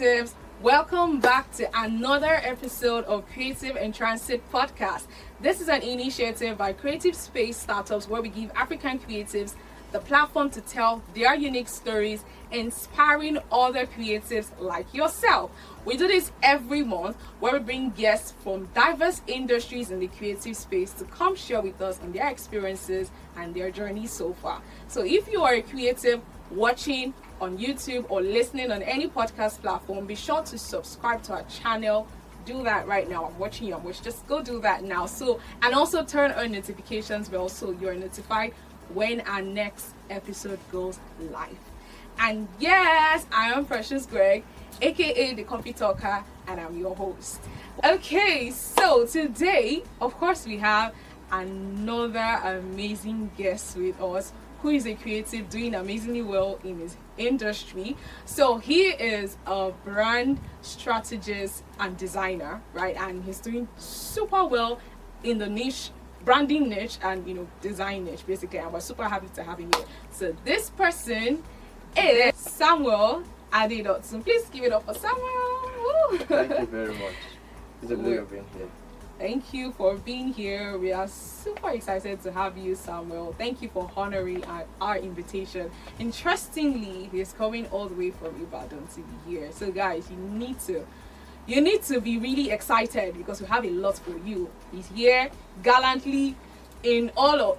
creatives, welcome back to another episode of Creative in Transit podcast. This is an initiative by Creative Space Startups where we give African creatives the platform to tell their unique stories, inspiring other creatives like yourself. We do this every month where we bring guests from diverse industries in the creative space to come share with us on their experiences and their journey so far. So if you are a creative watching on YouTube or listening on any podcast platform, be sure to subscribe to our channel. Do that right now. I'm watching you. Just go do that now. And also turn on notifications bell so you're notified when our next episode goes live. And yes, I am Precious Greg, aka the Coffee Talker, and I'm your host. Okay, so today, of course, we have another amazing guest with us who is a creative doing amazingly well in his industry. So he is a brand strategist and designer, right? And he's doing super well in the niche, branding niche and design niche basically, and we're super happy to have him here. So this person is Samuel Adedotun. Please give it up for Samuel. Woo. Thank you very much. It's a pleasure being here. Thank you for being here. We are super excited to have you, Samuel. Thank you for honoring our invitation. Interestingly, he's coming all the way from Ibadan to be here. So guys, you need to be really excited because we have a lot for you. He's here gallantly in all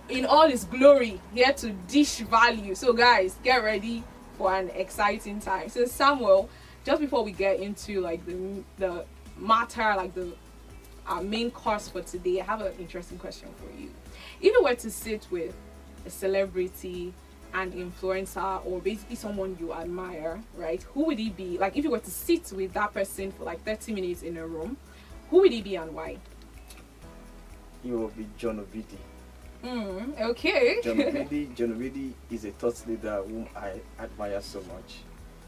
his glory, here to dish value. So guys, get ready for an exciting time. So Samuel, just before we get into like the matter, like our main course for today, I have an interesting question for you. If you were to sit with a celebrity and influencer, or basically someone you admire, right? Who would he be? Like if you were to sit with that person for like 30 minutes in a room, who would he be and why? He will be John Obidi. Okay. John Obidi is a thought leader whom I admire so much.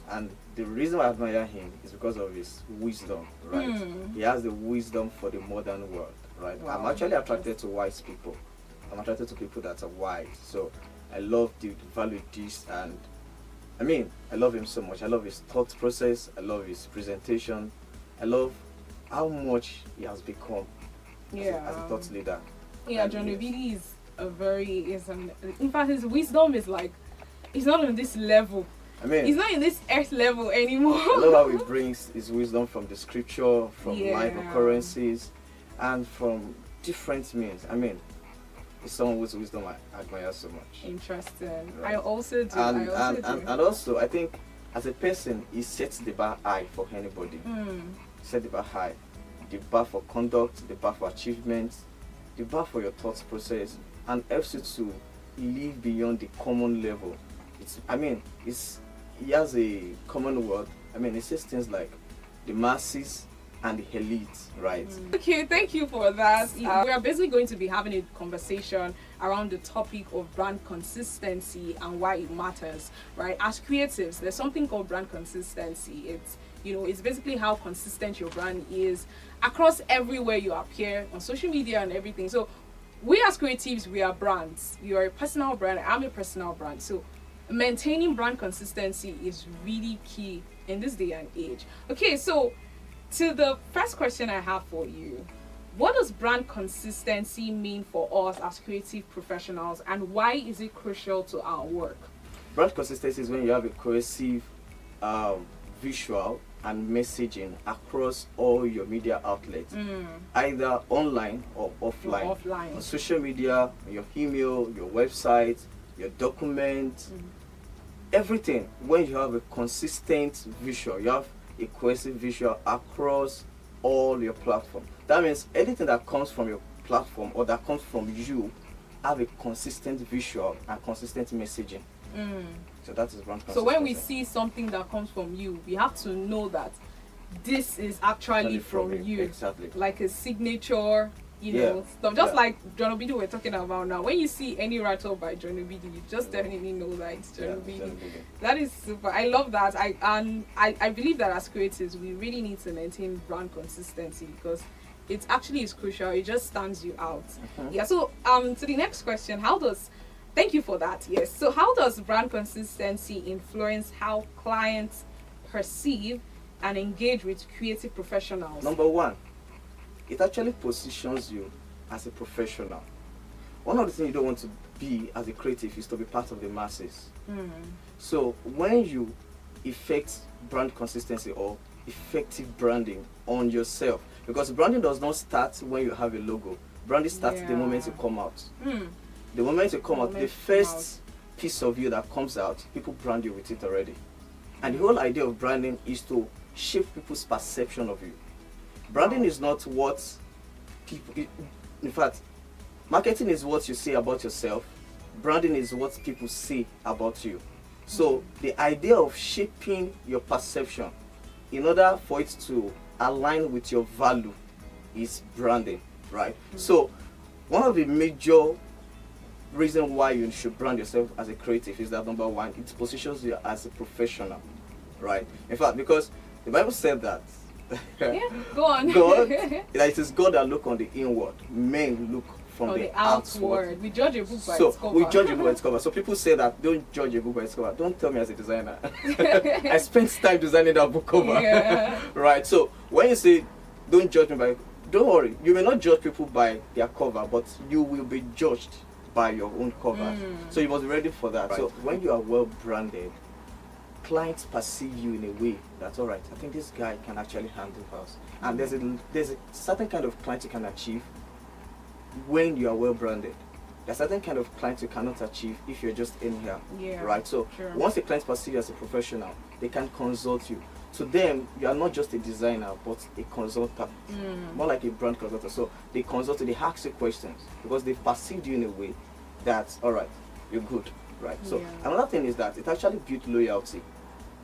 And the reason I admire him is because of his wisdom, right? He has the wisdom for the modern world, right? Wow. I'm actually attracted to wise people. I'm attracted to people that are wise. So I love the value this, and I love him so much. I love his thought process. I love his presentation. I love how much he has become as a thought leader. Yeah, John Obidi is in fact, his wisdom is like, he's not on this level. He's not in this earth level anymore. I love how he brings his wisdom from the scripture, from life occurrences, and from different means. It's someone whose wisdom I admire so much. Interesting. Right. I also do. And also, I think as a person, he sets the bar high for anybody. Set the bar high. The bar for conduct, the bar for achievement, the bar for your thought process, and helps you to live beyond the common level. He has a common word. It says things like the masses and the elite, right? Okay, thank you for that. We are basically going to be having a conversation around the topic of brand consistency and why it matters, right? As creatives, there's something called brand consistency. It's basically how consistent your brand is across everywhere you appear on social media and everything. So we as creatives, we are brands. You are a personal brand. I'm a personal brand. So maintaining brand consistency is really key in this day and age. Okay, so to the first question I have for you, what does brand consistency mean for us as creative professionals, and why is it crucial to our work? Brand consistency is when you have a cohesive visual and messaging across all your media outlets, either online or offline. On social media, your email, your website, your document, everything. When you have a consistent visual, you have a cohesive visual across all your platform. That means anything that comes from your platform or that comes from you have a consistent visual and consistent messaging. So that is brand consistency. So when we see something that comes from you, we have to know that this is actually from you. Exactly. Like a signature, stuff. Just like John Obidi we're talking about now. When you see any write-up by John Obidi, you just definitely know that it's John Obidi. That is super. I love that. I believe that as creatives, we really need to maintain brand consistency because it actually is crucial. It just stands you out. So to the next question, thank you for that. Yes. So how does brand consistency influence how clients perceive and engage with creative professionals? Number one, it actually positions you as a professional. One of the things you don't want to be as a creative is to be part of the masses. So when you effect brand consistency or effective branding on yourself, because branding does not start when you have a logo. Branding starts the moment you come out. The moment you come out, the first piece of you that comes out, people brand you with it already. And the whole idea of branding is to shape people's perception of you. Branding is not what people, in fact, marketing is what you say about yourself. Branding is what people say about you. So the idea of shaping your perception in order for it to align with your value is branding, right? So one of the major reasons why you should brand yourself as a creative is that, number one, it positions you as a professional, right? In fact, because the Bible said that Yeah, go on. God, that it is God that look on the inward, men look from the outward. We judge a book by So its cover. we judge a book by its cover. So people say that don't judge a book by its cover. Don't tell me as a designer. I spent time designing that book cover. Yeah. Right. So when you say don't judge me by, don't worry. You may not judge people by their cover, but you will be judged by your own cover. So you must be ready for that. Right. So when you are well branded, clients perceive you in a way that's all right. I think this guy can actually handle us. And there's a certain kind of client you can achieve when you are well branded. There's a certain kind of client you cannot achieve if you're just in here. Yeah, right? So once the clients perceive you as a professional, they can consult you. To them, you are not just a designer, but a consultant, more like a brand consultant. So they consult you, they ask you questions because they've perceived you in a way that's all right, you're good, right? So another thing is that it actually builds loyalty.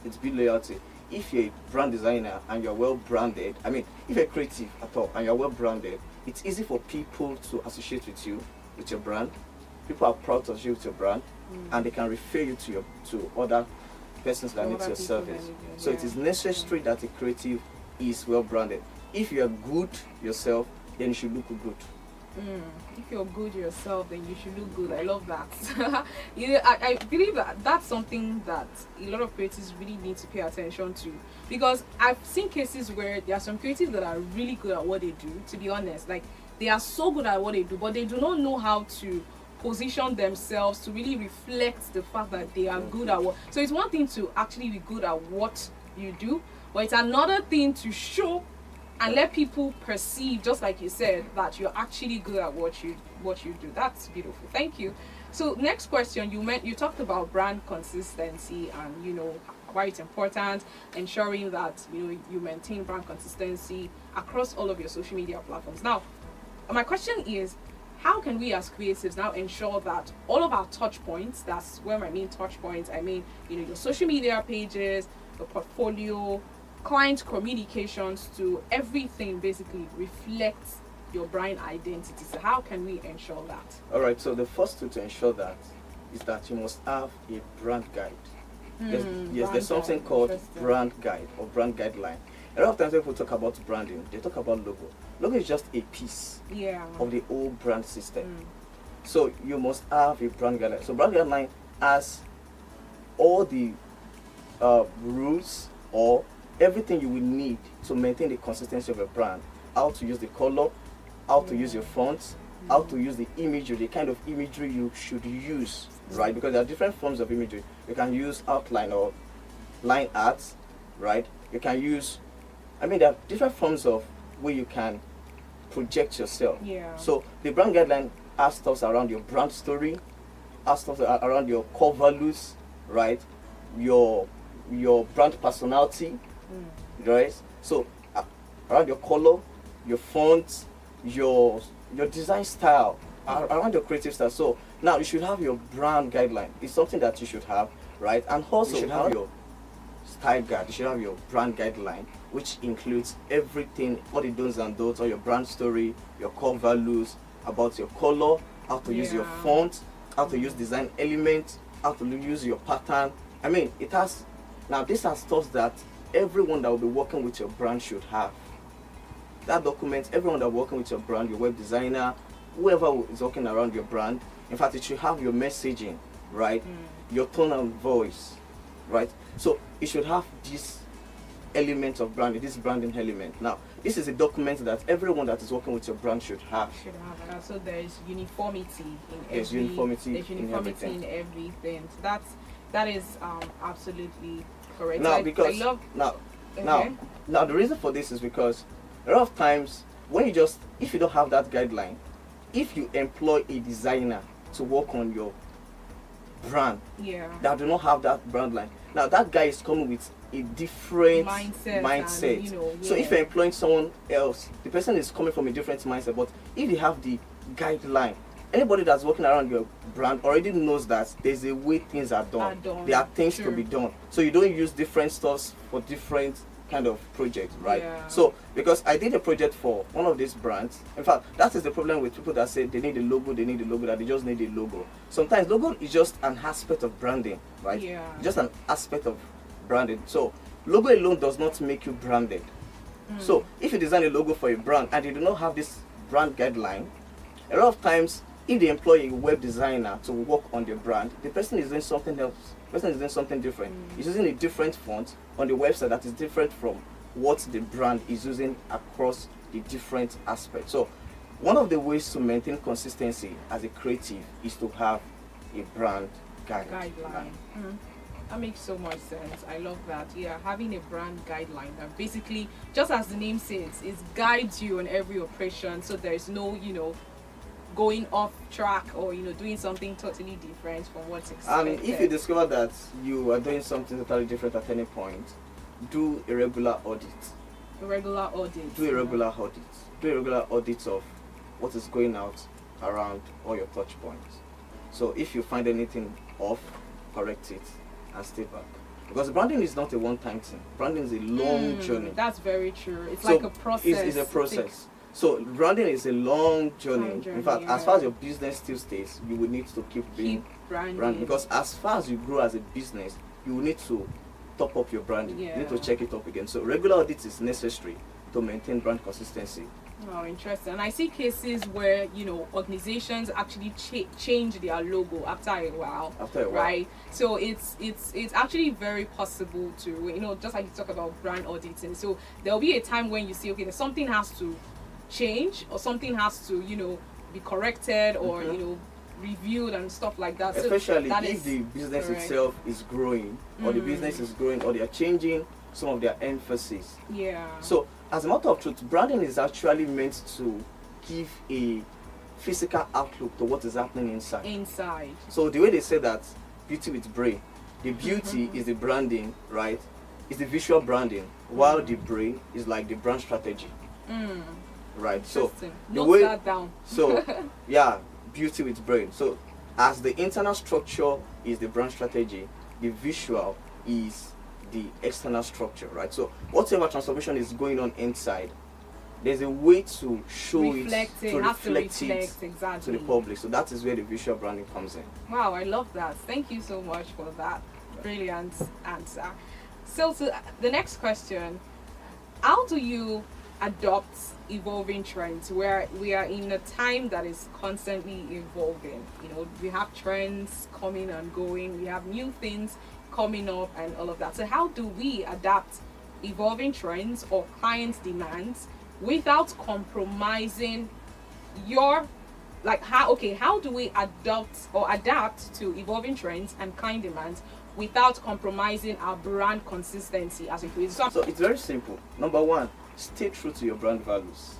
It's built loyalty. If you're a brand designer and you're well branded, I mean, if you're creative at all and you're well branded, it's easy for people to associate with you, with your brand. People are proud to associate with your brand, and they can refer you to other persons that need your service. So it is necessary that a creative is well branded. If you are good yourself, then you should look good. If you're good yourself, then you should look good. I love that. I believe that that's something that a lot of creatives really need to pay attention to, because I've seen cases where there are some creatives that are really good at what they do, to be honest. Like, they are so good at what they do, but they do not know how to position themselves to really reflect the fact that they are good at what. So it's one thing to actually be good at what you do, but it's another thing to show and let people perceive, just like you said, that you're actually good at what you do. That's beautiful. Thank you. So next question, you talked about brand consistency and why it's important, ensuring that you maintain brand consistency across all of your social media platforms. Now, my question is, how can we as creatives now ensure that all of our touch points, that's where I mean touch points, I mean your social media pages, your portfolio, client communications, to everything basically reflects your brand identity? So how can we ensure that? All right, so the first thing to ensure that is that you must have a brand guide. There's something called brand guide or brand guideline. A lot of times when people talk about branding, they talk about logo. Logo is just a piece of the whole brand system. So you must have a brand guideline. So brand guideline has all the rules or everything you will need to maintain the consistency of a brand. How to use the color, how to use your fonts, how to use the imagery, the kind of imagery you should use, right? Because there are different forms of imagery. You can use outline or line art, right? You can use, there are different forms of where you can project yourself. So the brand guideline has stuff around your brand story, has stuff around your core values, right? Your brand personality, right? So around your color, your font, your design style, around your creative style. So now you should have your brand guideline. It's something that you should have, right? And also you should have your style guide. You should have your brand guideline, which includes everything, all the do's and don'ts, all your brand story, your core values, about your color, how to use your font, how to use design elements, how to use your pattern. It has, now these are stuff that everyone that will be working with your brand should have. That documents everyone that will be working with your brand, your web designer, whoever is working around your brand. In fact, it should have your messaging, right? Your tone and voice, right? So it should have this element of branding, this branding element. Now, this is a document that everyone that is working with your brand should have. So there's uniformity in There's uniformity in everything. So that is absolutely correct. Now, because now the reason for this is because a lot of times if you don't have that guideline, if you employ a designer to work on your brand that do not have that brand line, now that guy is coming with a different mindset. And, so if you're employing someone else, the person is coming from a different mindset, but if you have the guideline, anybody that's working around your brand already knows that there's a way things are done. There are things to be done, so you don't use different stuffs for different kind of project, right? So because I did a project for one of these brands, in fact that is the problem with people that say they need a logo, that they just need a logo. Sometimes logo is just an aspect of branding, right? Just an aspect of branding. So logo alone does not make you branded. So if you design a logo for a brand and you do not have this brand guideline, a lot of times if they employ a web designer to work on their brand, the person is doing something else. The person is doing something different. He's using a different font on the website that is different from what the brand is using across the different aspects. So one of the ways to maintain consistency as a creative is to have a brand guideline. That makes so much sense. I love that. Having a brand guideline that basically, just as the name says, it guides you on every operation, so there is no going off track or doing something totally different from what's expected. And if you discover that you are doing something totally different at any point, do a regular audit. Do a regular audit of what is going out around all your touch points. So if you find anything off, correct it and stay back. Because branding is not a one-time thing. Branding is a long journey. That's very true. It's like a process. It's a process. So branding is a long journey. In fact, as far as your business still stays, you will need to keep being branding. Because as far as you grow as a business, you will need to top up your branding. You need to check it up again. So regular audit is necessary to maintain brand consistency. Oh, interesting. And I see cases where organizations actually change their logo after a while. Right? So it's actually very possible to just like you talk about brand auditing. So there'll be a time when you see something has to change or something has to be corrected or reviewed and stuff like that. Especially if the business itself is growing or the business is growing or they are changing some of their emphasis. So as a matter of truth, branding is actually meant to give a physical outlook to what is happening inside. So the way they say that beauty with brain, the beauty is the branding, right? Is the visual branding, while the brain is like the brand strategy. Right, so note that down. So beauty with brain. So as the internal structure is the brand strategy, the visual is the external structure, right? So whatever transformation is going on inside, there's a way to show reflect it to the public. So that is where the visual branding comes in. Wow, I love that. Thank you so much for that brilliant answer. So the next question, how do you adopt evolving trends where we are in a time that is constantly evolving? We have trends coming and going, we have new things coming up and all of that. So how do we adapt evolving trends or clients' demands without compromising how do we adapt to evolving trends and client demands without compromising our brand consistency as a creator? So it's very simple. Number one, stay true to your brand values.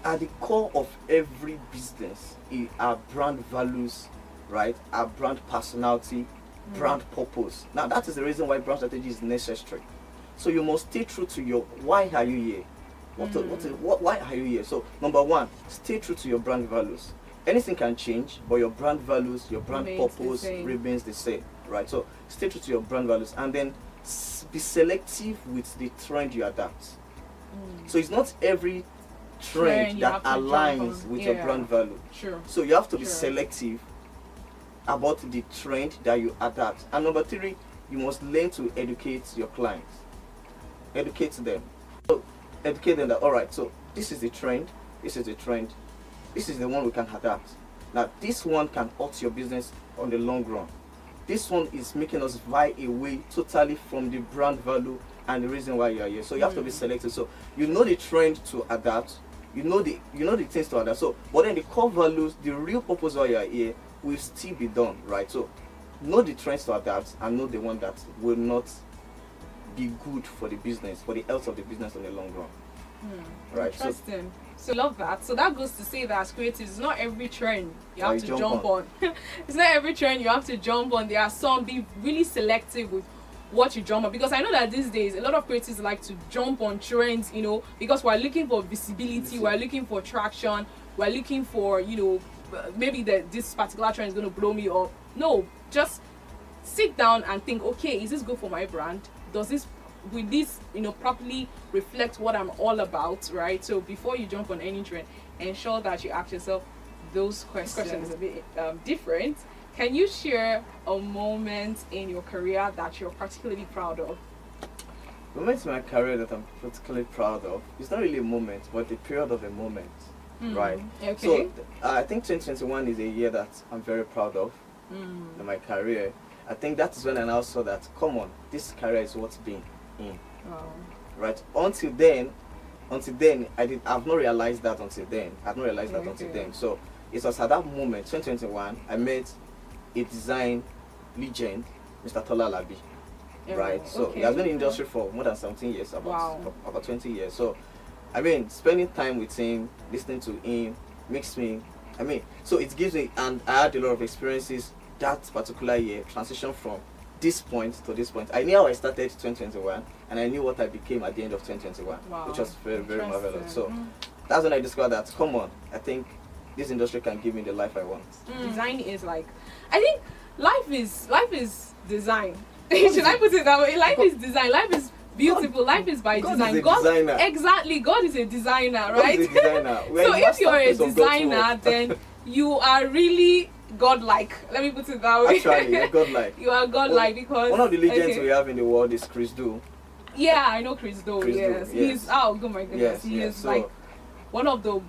At the core of every business are brand values, right? Our brand personality, brand purpose. Now that is the reason why brand strategy is necessary. So you must stay true to your why are you here? Why are you here? So number one, stay true to your brand values. Anything can change, but your brand values, your brand purpose remains the same, right? So stay true to your brand values and then be selective with the trend you adapt. So it's not every trend that aligns with your brand value. So you have to be selective about the trend that you adapt. And number three, you must learn to educate your clients. Educate them. So educate them that, all right, so this is the trend, this is the one we can adapt. Now this one can hurt your business on the long run. this one is making us vie away totally from the brand value and the reason why you are here. So you have to be selective. So you know the trend to adapt, you know the things to adapt. So but then the core values, the real purpose why you are here will still be done, right? So know the trends to adapt and know the one that will not be good for the business, for the health of the business in the long run. Right. Interesting. So love that. So that goes to say that as creatives, it's not every trend you have to jump on. It's not every trend you have to jump on. There are some, be really selective with what you jump on, because I know that these days a lot of creatives like to jump on trends, you know, because we're looking for visibility, we're looking for traction, we're looking for, you know, maybe this particular trend is going to blow me up. No, just sit down and think, okay, is this good for my brand? Will this, you know, properly reflect what I'm all about, right? So before you jump on any trend, ensure that you ask yourself those questions. This question is a bit different. Can you share a moment in your career that you're particularly proud of? The moment in my career that I'm particularly proud of, it's not really a moment, but a period of a moment, right? Okay. So I think 2021 is a year that I'm very proud of in my career. I think that is when I now saw that, come on, this career is what's being in. Right. Until then, I've not realized that until then. Until then. So it was at that moment, 2021, I met a design legend, Mr. Tola Labi. Right. So he has been in the industry for more than 17 years, about 20 years. So I mean, spending time with him, listening to him makes me, so it gives me, and I had a lot of experiences that particular year, transition from this point to this point. I knew how I started 2021 and I knew what I became at the end of 2021, which was very, very marvelous. So that's when I discovered that, come on, I think this industry can give me the life I want. Design is like, I think life is design. Should I put it that way? Life is design. Life is beautiful. Life is by design. Designer. Exactly. God is a designer, God right? is a designer. So if you're a designer, then you are really godlike. Let me put it that way. Actually, you're godlike. You are godlike because one of the legends we have in the world is Chris Do. Yeah, I know Chris Do. Yes. He's oh my goodness. He is so, like one of the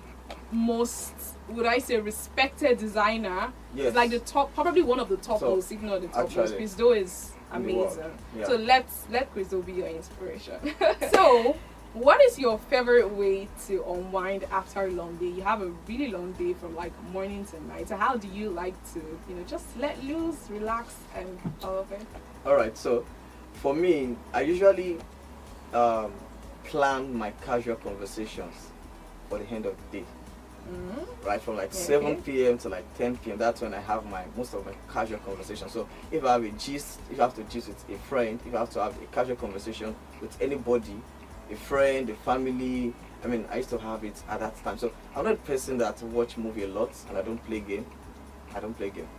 most, would I say, respected designer. Yes. Like the top, probably one of the top most, if not the top most. Chris Do is amazing. So let Chris Do be your inspiration. So what is your favorite way to unwind after a long day? You have a really long day from like morning to night. So how do you like to, you know, just let loose, relax, and all of it? All right. So for me, I usually plan my casual conversations for the end of the day. Right, from like 7 p.m. to like 10 p.m. That's when I have most of my casual conversations. So if I have a gist, if I have to gist with a friend, if I have to have a casual conversation with anybody, a friend, a family, I used to have it at that time. So I'm not a person that watch movie a lot, and I don't play game.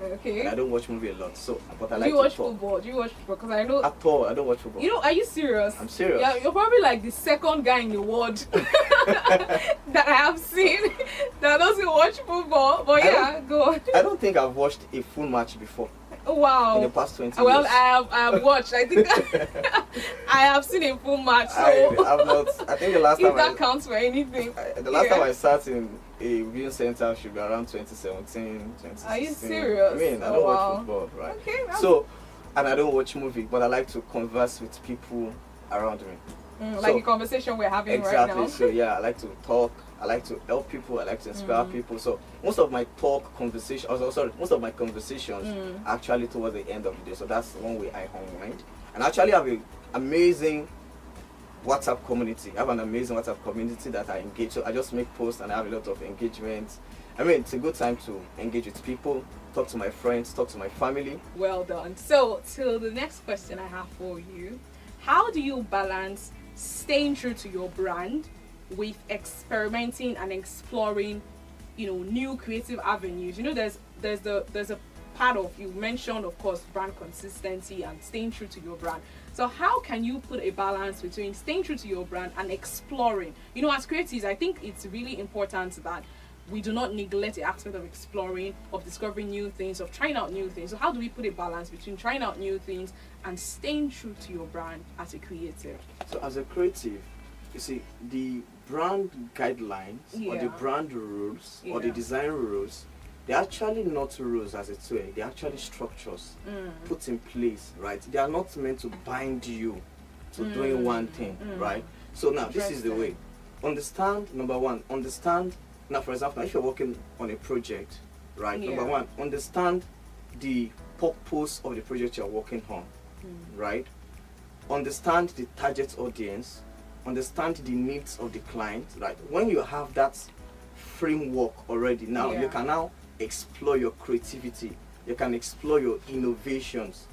Okay. And I don't watch movie a lot. So, but I like to talk. Do you watch football? Because I know. At all, I don't watch football. You know, are you serious? I'm serious. Yeah, you're probably like the second guy in the world that I have seen that doesn't watch football. But yeah, go on. I don't think I've watched a full match before. Wow. In the past 20 well, years. I have watched. I think I have seen a full match. So I have not. I think the last if time that counts for anything. The last time I sat in a viewing center should be around 2017, 2016. Are you serious? I don't watch football, right? Okay. So, and I don't watch movie, but I like to converse with people around me. Like the conversation we're having right now. Exactly. So yeah, I like to talk. I like to help people. I like to inspire people. So most of my conversations are actually towards the end of the day. So that's one way I unwind. And I actually have an amazing WhatsApp community. I have an amazing WhatsApp community that I engage. So I just make posts and I have a lot of engagement. It's a good time to engage with people, talk to my friends, talk to my family. Well done. So till the next question I have for you, how do you balance staying true to your brand with experimenting and exploring, new creative avenues? There's a part of, you mentioned, of course, brand consistency and staying true to your brand. So how can you put a balance between staying true to your brand and exploring? As creatives, I think it's really important that we do not neglect the aspect of exploring, of discovering new things, of trying out new things. So how do we put a balance between trying out new things and staying true to your brand as a creative? So as a creative, you see, the brand guidelines or the brand rules or the design rules they're actually not rules as it's way. They're actually structures put in place, right? They are not meant to bind you to doing one thing, right? So now this is the way. Understand, number one, understand. Now, for example, if you're working on a project, right? Number one, understand the purpose of the project you're working on, right? Understand the target audience, understand the needs of the client, right? When you have that framework already, now you can now explore your creativity, you can explore your innovations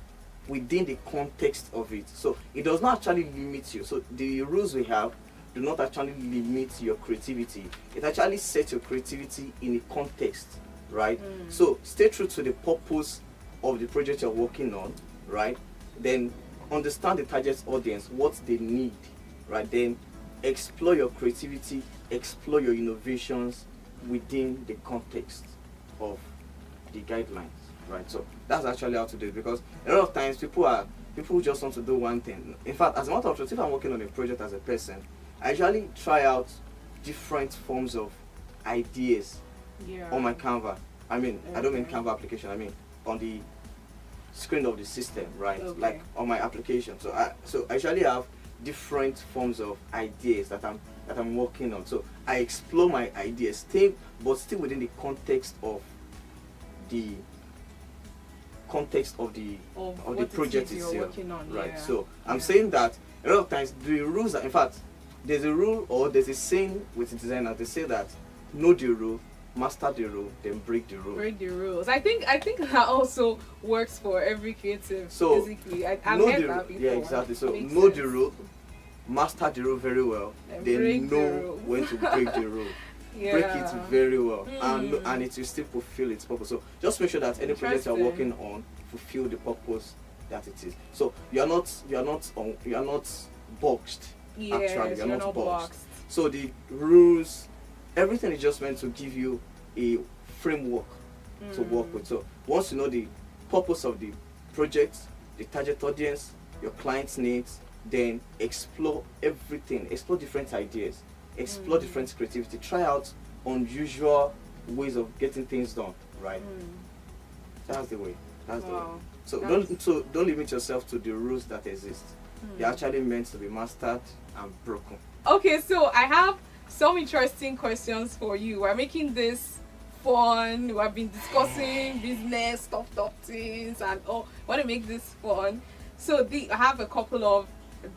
within the context of it. So it does not actually limit you. So the rules we have do not actually limit your creativity. It actually sets your creativity in a context, right? So stay true to the purpose of the project you're working on, right? Then understand the target audience, what they need, right? Then explore your creativity, explore your innovations within the context of the guidelines, right? So that's actually how to do it, because a lot of times people just want to do one thing. In fact, as a matter of fact, if I'm working on a project as a person, I usually try out different forms of ideas on my Canva. I mean, I don't mean Canva application, I mean on the screen of the system, right? Like on my application. So I usually have different forms of ideas that I'm working on. So I explore my ideas, but still within the context of the project itself, right? So I'm saying that a lot of times the rules are, in fact, there's a rule or there's a saying with the designers. They say that know the rule, master the rule, then break the rule. Break the rules. I think that also works for every creative. So basically, I've heard that before. Yeah, exactly. So know the rule, master the rule very well, then know when to break the rule. Break it very well, and it will still fulfill its purpose. So just make sure that any project you're working on fulfill the purpose that it is. So you're not boxed. Actually, you're not boxed. So the rules, everything is just meant to give you a framework to work with. So once you know the purpose of the project, the target audience, your client's needs, then explore everything, explore different ideas, explore different creativity, try out unusual ways of getting things done, right? That's the way. That's the way. So don't limit yourself to the rules that exist. They're actually meant to be mastered and broken. Okay, so I have some interesting questions for you. We're making this fun. We have been discussing business, stuff, things, and want to make this fun. So I have a couple of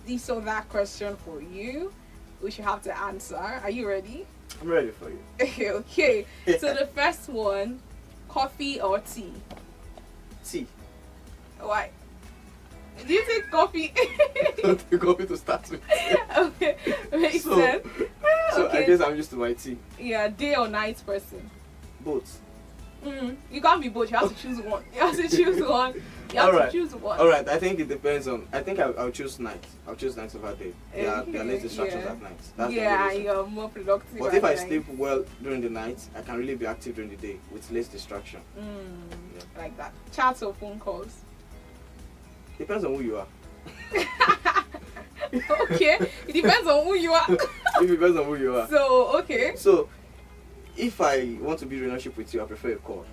this or that question for you, which you have to answer. Are you ready? I'm ready for you. Okay. So the first one, coffee or tea? Tea. Why? Do you take coffee? Don't take coffee to start with. Okay, makes sense. So okay. I guess I'm used to my tea. Yeah, day or night person? Both. You can't be both. You have to choose one. You have to choose one. To choose one. All right. I think it depends on. I think I'll choose night. I'll choose night over day. There are less distractions at night. That's you're more productive. But if I sleep well during the night, I can really be active during the day with less distraction. Like that. Chats or phone calls? Depends on who you are. Okay. It depends on who you are. It depends on who you are. So okay. So if I want to be in a relationship with you, I prefer a call.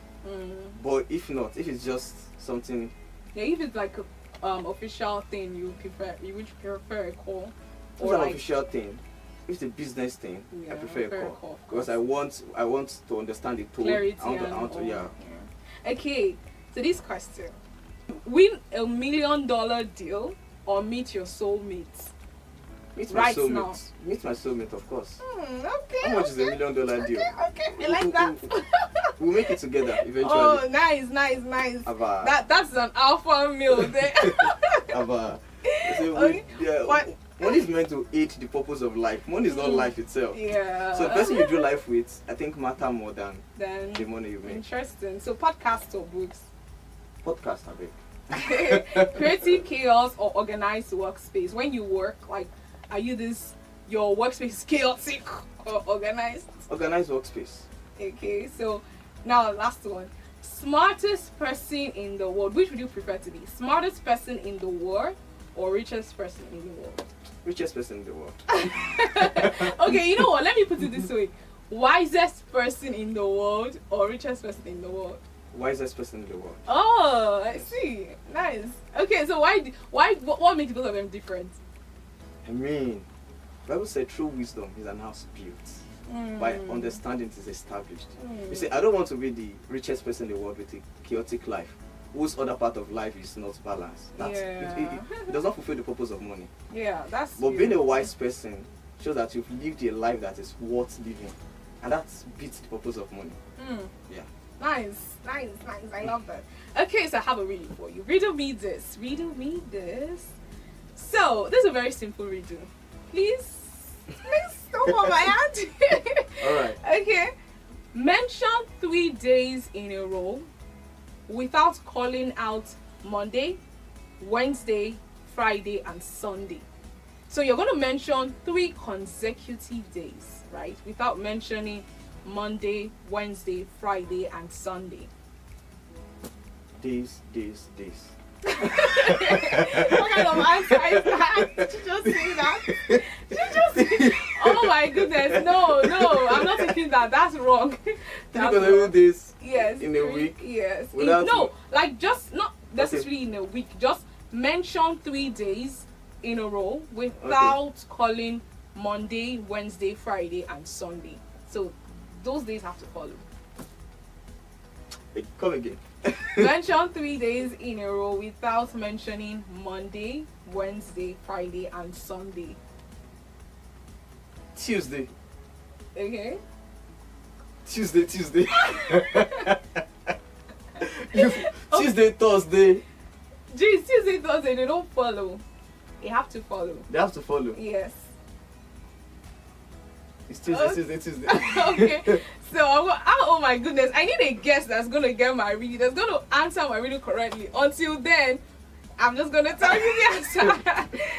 But if not, if it's just something. Yeah, if it's like a official thing, you would prefer a call. If it's an official thing, if it's a business thing, I prefer a call. Because I want to understand the tone. Clarity. Okay, so this question. Win $1 million deal or meet your soulmate? Meet my soulmate. Meet my soulmate, of course. Okay. How much is $1 million deal? Okay, we like that. We'll make it together eventually. Oh, nice. That's an alpha male there. Money is meant to aid the purpose of life. Money is not life itself. Yeah. So the person you do life with, I think, matter more than the money you make. Interesting. So podcasts or books? Podcast, I bet. Creative chaos or organized workspace? When you work, like, are you your workspace is chaotic or organized? Organized workspace. Okay, so now last one. Smartest person in the world. Which would you prefer to be? Smartest person in the world or richest person in the world? Richest person in the world. Okay, you know what? Let me put it this way. wisest person in the world or richest person in the world? Wisest person in the world. Oh, I see. Nice. Okay, so what makes both of them different? I mean, Bible said true wisdom is an house built. By understanding it is established. You see, I don't want to be the richest person in the world with a chaotic life, whose other part of life is not balanced. It does not fulfill the purpose of money. Yeah, that's. But being a wise person shows that you've lived a life that is worth living, and that beats the purpose of money. Yeah. Nice. I love that. Okay, so I have a riddle for you. Riddle me this. So, this is a very simple riddle. Please don't hold my hand. Alright. Okay. Mention 3 days in a row without calling out Monday, Wednesday, Friday, and Sunday. So you're going to mention 3 consecutive days, right? Without mentioning Monday, Wednesday, Friday, and Sunday. Days. What kind of answer is that? Did you just say that? Oh my goodness, no, I'm not thinking that. That's wrong. 3 consecutive days yes, in a week? Yes. No, like just not necessarily in a week. Just mention 3 days in a row without calling Monday, Wednesday, Friday, and Sunday. So those days have to follow. Come again. Mention 3 days in a row without mentioning Monday, Wednesday, Friday, and Sunday. Tuesday. Okay. Tuesday. Tuesday, Thursday. Geez, Tuesday, Thursday, they don't follow. They have to follow. They have to follow. Yes. It's Tuesday. Okay. So, oh my goodness, I need a guest that's going to get my reading, that's going to answer my reading correctly. Until then, I'm just going to tell you the answer.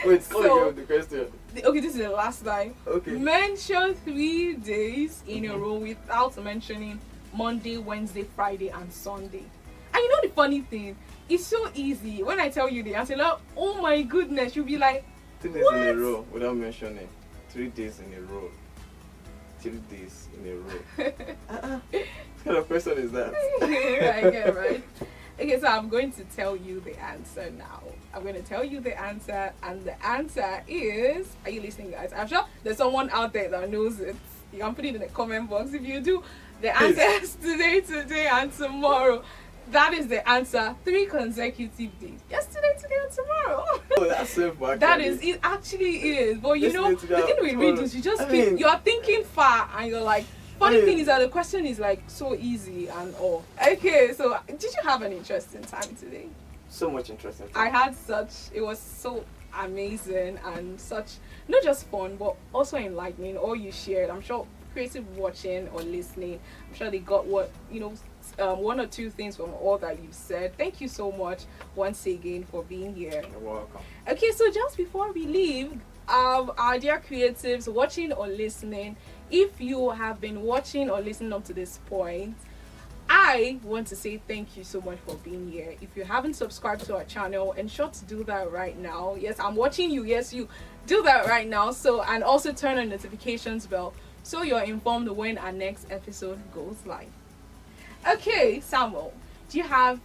Wait, so, the question. Okay, this is the last time. Okay. Mention 3 days in a row without mentioning Monday, Wednesday, Friday, and Sunday. And you know the funny thing? It's so easy. When I tell you the answer, like, oh my goodness, you'll be like, 3 days in a row without mentioning. 3 days in a row. 3 days in a row. What kind of question is that? I get right. Okay, so I'm going to tell you the answer now. I'm going to tell you the answer, and the answer is, are you listening, guys? I'm sure there's someone out there that knows it. You can put it in the comment box if you do. The answer is today, and tomorrow. That is the answer. 3 consecutive days. Yesterday, today, and tomorrow. Oh, that's simple. That is, it actually is. But you know, the thing with riddles, you're thinking far, and you're like, funny thing is that the question is like so easy and all. Okay, so did you have an interesting time today? So much interesting time. I had it was so amazing and such, not just fun, but also enlightening. All you shared, I'm sure creative watching or listening, I'm sure they got what, 1 or 2 things from all that you've said. Thank you so much once again for being here. You're welcome. Okay, so just before we leave, our dear creatives watching or listening, if you have been watching or listening up to this point, I want to say thank you so much for being here. If you haven't subscribed to our channel, ensure to do that right now. Yes, I'm watching you. Yes, you do that right now. So, and also turn on notifications bell so you're informed when our next episode goes live. Okay, Samuel, do you have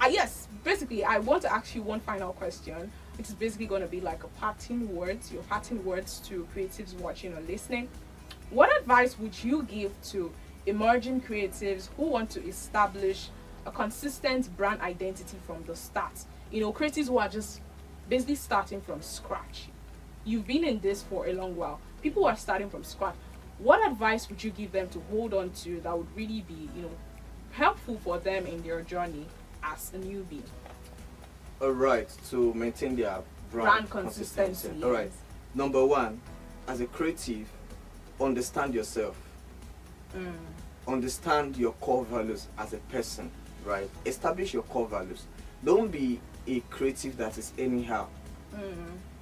yes, basically I want to ask you one final question, which is basically going to be like your parting words to creatives watching or listening. What advice would you give to emerging creatives who want to establish a consistent brand identity from the start? Creatives who are just basically starting from scratch. You've been in this for a long while. People who are starting from scratch. What advice would you give them to hold on to that would really be, helpful for them in their journey as a newbie? Alright, to maintain their brand consistency. Yes. Alright, number 1, as a creative, understand yourself. Understand your core values as a person, right? Establish your core values. Don't be a creative that is anyhow.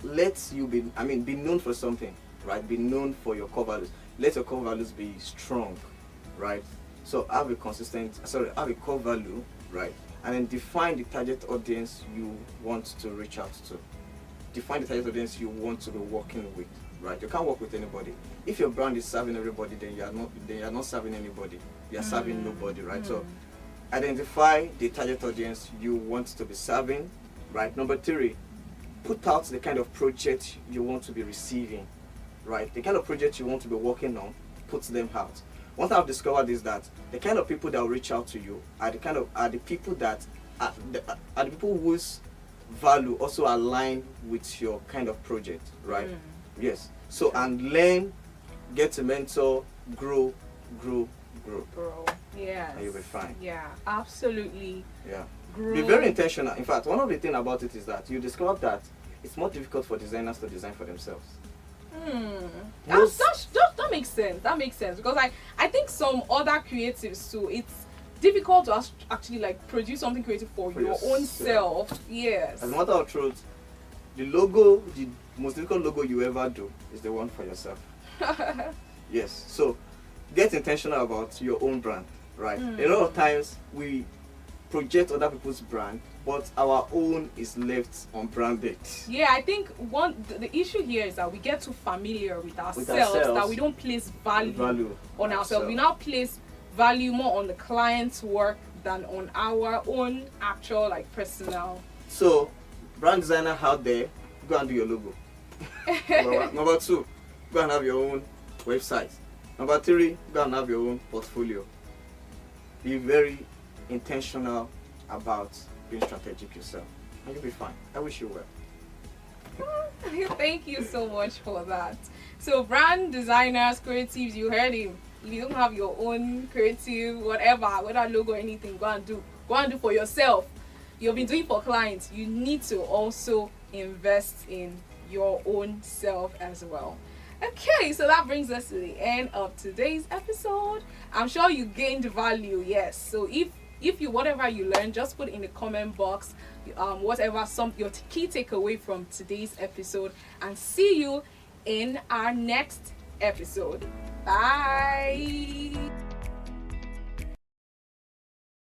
Let you be known for something, right? Be known for your core values. Let your core values be strong, right? So have a core value, right? And then define the target audience you want to reach out to. Define the target audience you want to be working with, right? You can't work with anybody. If your brand is serving everybody, then you are not serving anybody. You are serving nobody, right? So identify the target audience you want to be serving, right? Number 3, put out the kind of project you want to be receiving, right? The kind of project you want to be working on, put them out. One thing I've discovered is that the kind of people that will reach out to you are the people that are the people whose value also align with your kind of project, right? Yes. So, and learn, get to mentor, grow. Yes. And you'll be fine. Yeah, absolutely. Yeah. Grow. Be very intentional. In fact, one of the things about it is that you discover that it's more difficult for designers to design for themselves. That makes sense. That makes sense, because I think some other creatives too, it's difficult to actually like produce something creative for your own self. Yes. As a matter of truth, the most difficult logo you ever do is the one for yourself. Yes. So get intentional about your own brand, right? A lot of times we project other people's brand, but our own is left unbranded. Yeah, I think the issue here is that we get too familiar with ourselves that we don't place value on ourselves. We now place value more on the client's work than on our own actual like personal. So, brand designer out there, go and do your logo. Number 2, go and have your own website. Number 3, go and have your own portfolio. Be very intentional about being strategic yourself, and you'll be fine. I wish you well. Thank you so much for that. So brand designers, creatives, you heard him. If you don't have your own creative, whatever, whether logo or anything, go and do for yourself. You've been doing for clients. You need to also invest in your own self as well. Okay, so that brings us to the end of today's episode. I'm sure you gained value. Yes. So if you whatever you learned, just put in the comment box whatever your key takeaway from today's episode, and see you in our next episode. Bye.